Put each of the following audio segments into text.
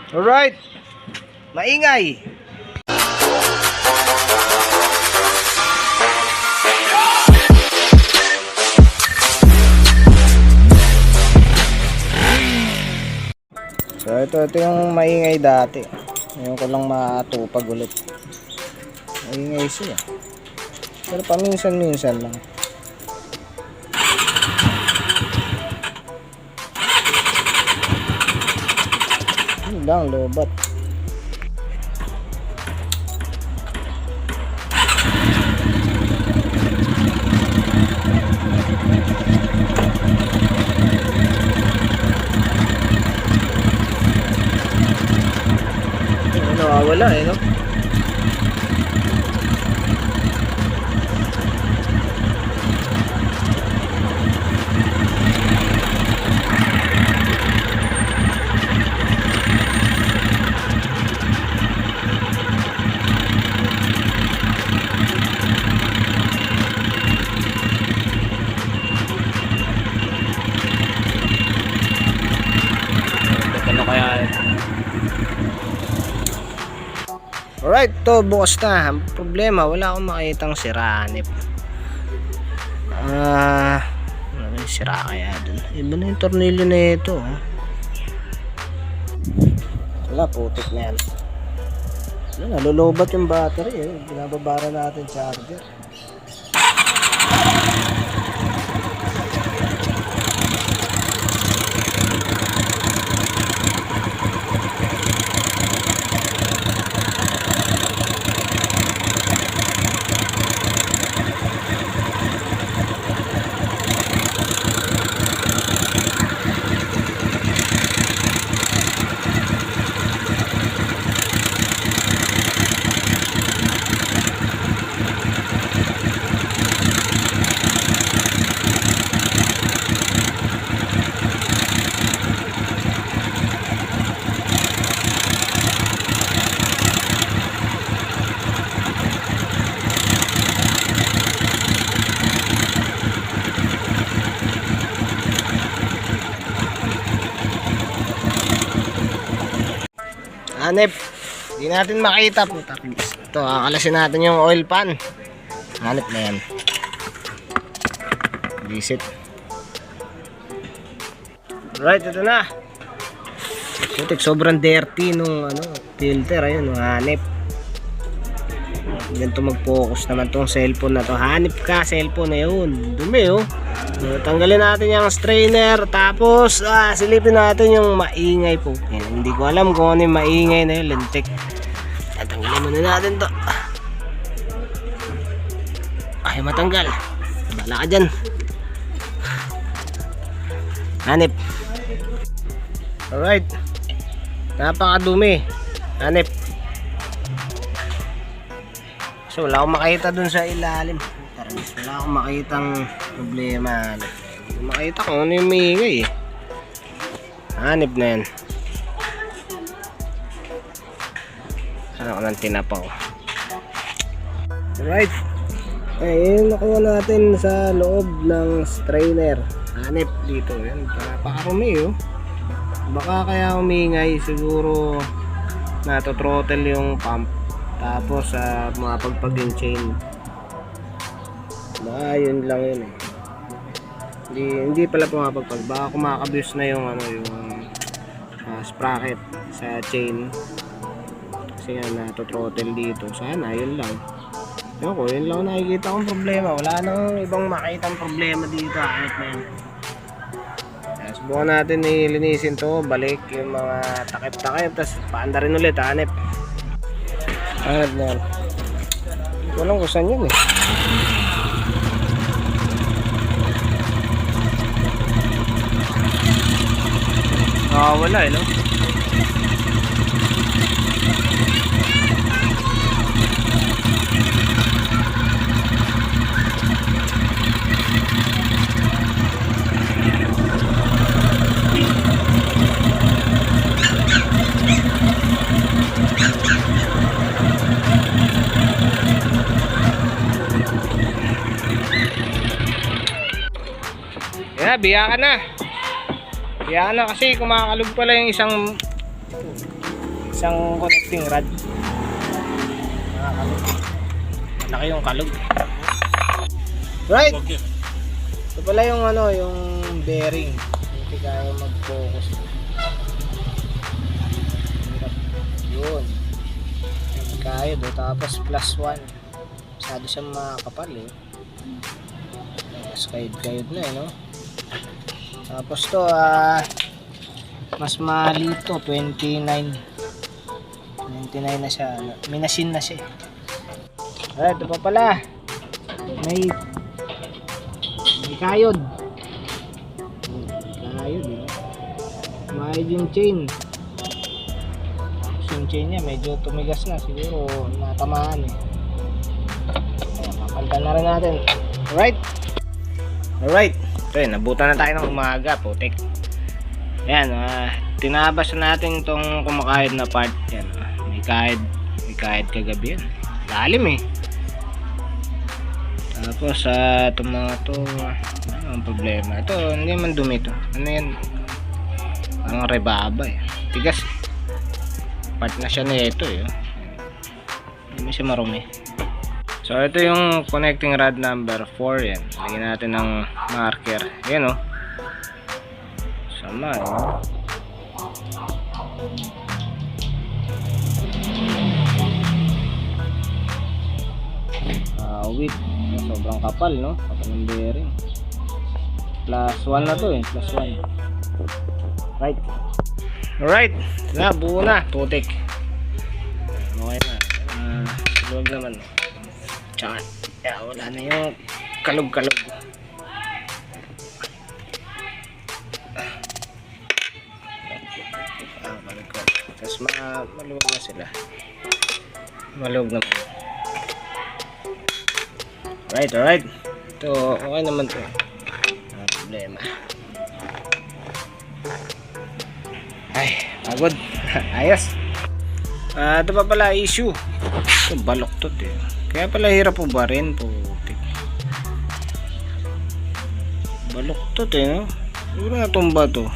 Alright, maingay. So ito yung maingay dati. Ngayon ko lang matupag ulit. Maingay siya. Pero paminsan-minsan lang. Yun lang, lobat. Nawawala no? Ano kaya? Alright, to bukas na. Ang problema, wala akong makitang siranip. Ano yung sira kaya dun? Iba na yung tornilyo na ito. Wala, putik na yan. Nalulubat yung battery. Binababara natin charger. Hanip, hindi natin makita po. Ito, kakalasin natin yung oil pan. Hanip na yan. Visit. Right, ito na. Putik, sobrang dirty nung filter. Ayun, hanip. Ganito mag-focus naman tong cellphone na to. Hanip ka, cellphone na yun. Dumi tanggalin natin yung strainer. Tapos silipin natin yung maingay po. Hindi ko alam kung ano yung maingay na yun. Lintik. Tanggalin muna natin to. Ay, matanggal. Bala ka dyan. Hanip. Alright. Napakadumi. Hanip. So wala akong makita dun sa ilalim. Wala akong makitang problema. Makita ko ano yung maingay Hanip na yan. Ano ko nang tinapaw. Alright. Ayun, nakuha natin sa loob ng strainer. Hanip dito. Yan, napakarumi Baka kaya umingay. Siguro natothrottle yung pump. Tapos mapagpag yung chain. Baka yun lang yun Hindi pala pumapagpag. Baka kumakabuse na yung sprocket sa chain. Kasi nga natothrottle dito. Sana yun lang. Yun lang nakikita kong problema. Wala nang ibang makitang problema dito. Kahit na yan. Subukan natin ilinisin to. Balik yung mga takip-takip. Tapos paanda rin ulit. Hanip na yan. Walang kusan yun wala no? Yeah, biya ka na. Biya ka na kasi kumakalog pala yung isang Isang connecting rod. Malaki yung kalog. Right. Ito pala yung ano, yung bearing. Hindi kaya mag-focus. Yun. Kaya do, tapos +1. Masyado siyang makakapal eh. Mas kayod na eh, no? Tapos to, mas maliit to, 29 na siya. Minasin na siya. Alright, ito pa pala. May kayod. Kayod eh. May yung chain. Yung chain niya medyo tumigas na. Siguro natamaan eh. Papalitan na rin natin. Alright. Ito yun, nabutan na tayo ng umaga. Putik. Ayan, tinabas na natin itong kumakayod na part. Yan, may kahit kagabi yan. Lalim eh. Tapos itong mga to, ano ang problema? Ito, hindi man dumi to. Ano yan? Parang rebaba eh. Tigas. Part na siya na ito eh. Hindi siya marumi. So ito yung connecting rod number 4 yan. Lagyan natin ng marker. Ayan o. Sama eh. Wait. Sobrang kapal no. Kapal ng bearing. +1 na to eh. +1. Right. Alright. Na, buo na. Putik. Okay na. Luwag naman. Tsaka, wala na yung kalog-kalog. Tapos maluwag na sila. Maluwag naman. Alright. Ito, okay naman to. Wala problema. Ay, pagod. Ayos. Ito pa pala issue. Ito baloktot eh. Kaya pala hirap po ba rin po. Baloktot eh no. Siguro natumba to.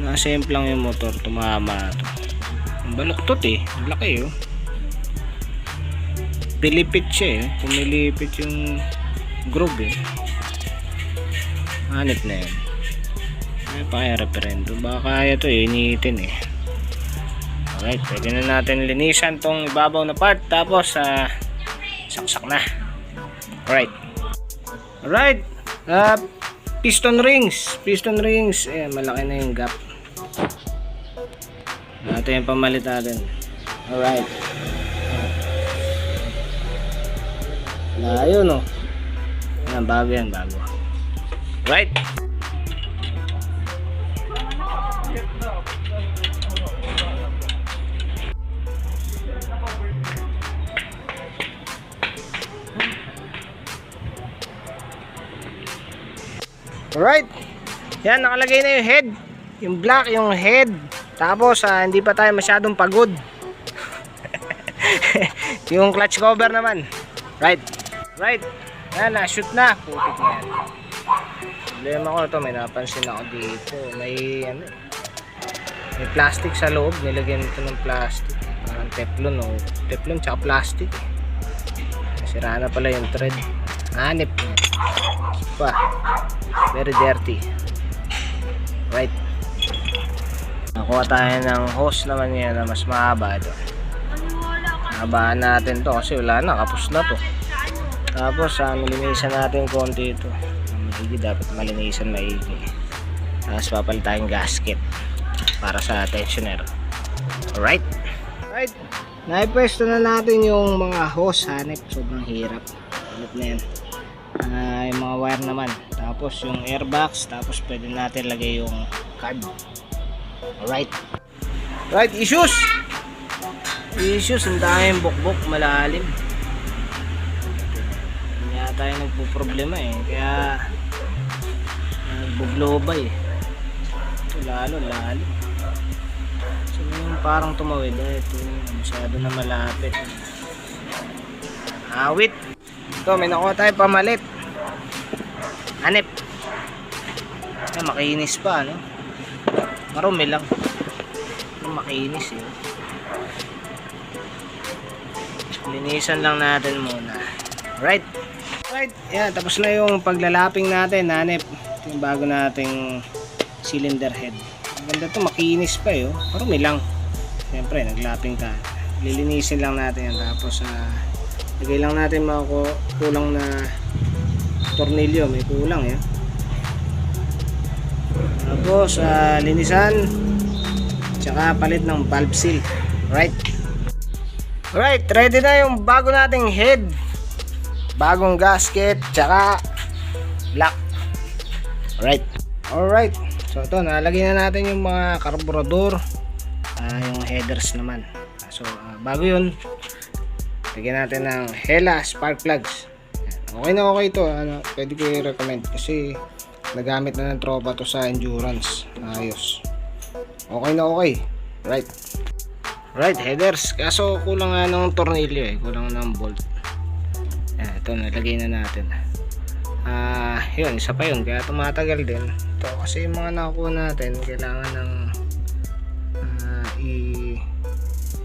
Nasa-simp lang yung motor. Tumama na to. Baloktot eh. Laki oh. Pilipit siya eh. Pumilipit yung groove eh. Hanip na yun. Ay pa kaya referendo. Baka kaya to eh. Iniitin eh. Alright. Pwede na natin linisan tong ibabaw na part. Tapos saksak na. Alright. Piston rings. Ayan, malaki na yung gap. Ito yung pamalit natin. Alright. Ayun o. Ayan, bago yan. Right. Alright. Yan, nakalagay na yung head. Yung black, yung head. Tapos, hindi pa tayo masyadong pagod. Yung clutch cover naman. Right. Yan, na-shoot na. Putik na yan. Problema ko ito, may napansin ako dito. May plastic sa loob. Nilagyan ito ng plastic. Parang teflon o. Teflon tsaka plastic. Sira na pala yung thread. Hanip. Pa. Very dirty. Right. Nakuha tayo ng hose naman yan na mas mahaba ito. Habaan natin to kasi wala na. Kapos na to. Tapos nilinisan natin konti ito. Dapat malinisan maigi. Tapos papalit tayong gasket para sa tensioner. Alright. Naipwesto na natin yung mga hose. Hanip. Sobrang hirap. Hanip na yan. Yung mga wire naman. Tapos yung airbox. Tapos pwede natin lagay yung card. Alright. Issues. Ang daming bukbok. Malalim. Kaya tayo nagpo-problema eh. Kaya nagbubloba eh. Ito lalo. So yung parang tumawid ito masyado na malapit. Awit. Ito may nakuha tayo pamalit. Hanip. Makinis pa no. Marumi lang. makinis eh. Linisan lang natin muna. Right. Yan, tapos na yung paglalaping natin, hanip. Ito yung bago nating cylinder head. Maganda to, makinis pa eh. Parumi lang. Siyempre, naglapping ka. Lilinisin lang natin yan. Tapos, lagay lang natin mga kulang na tornilyo. May kulang yan. Tapos, linisan. Tsaka palit ng valve seal. Right. Ready na yung bago nating head. Bagong gasket, tsaka black. Alright. So ito, nalagay na natin yung mga karburador, yung headers naman. So bago yun, lagyan natin ng Hella spark plugs. Okay na okay ito, pwede ko i-recommend kasi nagamit na ng tropa to sa endurance. Ayos. Okay na okay. Right, headers. Kaso kulang nga ng tornilyo eh, kulang ng bolt. Ito, nalagay na natin. Yun, isa pa yun, kaya tumatagal din ito kasi yung mga nakuha natin kailangan ng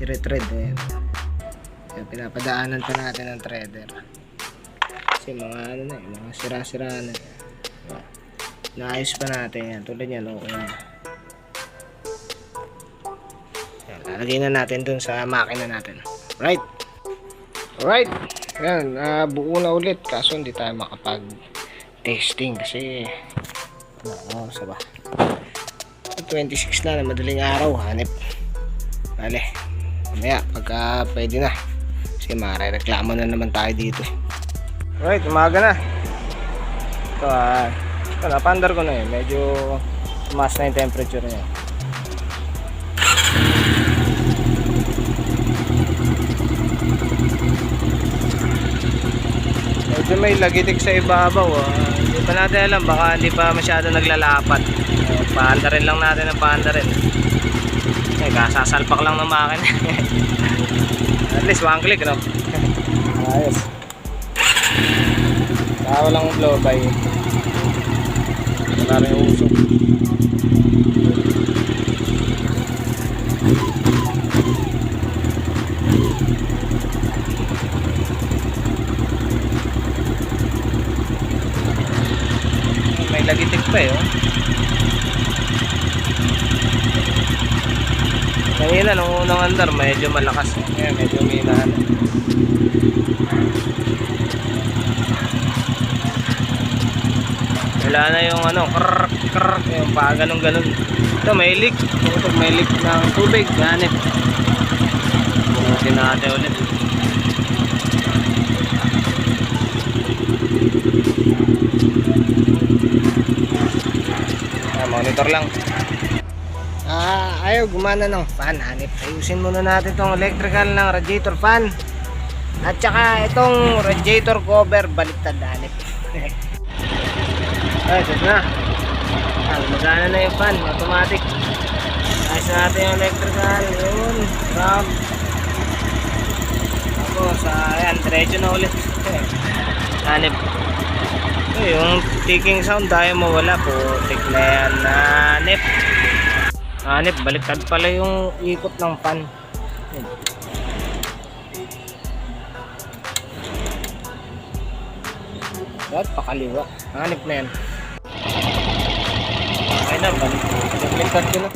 i-retread. Kaya pinapadaanan pa natin ng threader kasi mga mga sira-sira na. Naayos pa natin yan, tulad yan, okay na. Yan, lalagay na natin dun sa makina natin. Right. Yan, buo na ulit kaso hindi tayo makapag testing kasi sa ba 26 na madaling araw, hanip. Bale, mamaya pagka pwede na kasi marereklamo na naman tayo dito. Right, umaga na ito. Ito, napandar ko na medyo tumaas na yung temperature niya. Medyo may lagitik sa ibabaw. Hindi pa natin alam, baka hindi pa masyado naglalapat. Paandarin lang natin ang paandarin. Kasasalpak lang ng makina. At least one click, no? Ayos. Saka walang blow by. Wala rin yung usok. May lagitik pa eh. Kanina nung unang andar medyo malakas. Medyo uminahan. Wala na yung krrrr, yung pa ganun. Ito may leak. May leak ng tubig. Ganit. Bunutin natin ulit. Monitor lang. Ayaw gumana ng fan, hanip. Ayusin muna natin itong electrical ng radiator fan at saka itong radiator cover baliktad, hanip. Ito na. Magana na yung fan, automatic. Ayos natin yung electrical. Yun, ram. Tapos, ayan, diretso na ulit. Hanip. Yung ticking sound tayo mawala po. Tik na yan. Hanip, baliktad pala yung ikot ng fan. Dapat pakaliwa. Hanip na yan. Okay na, baliktad ko na.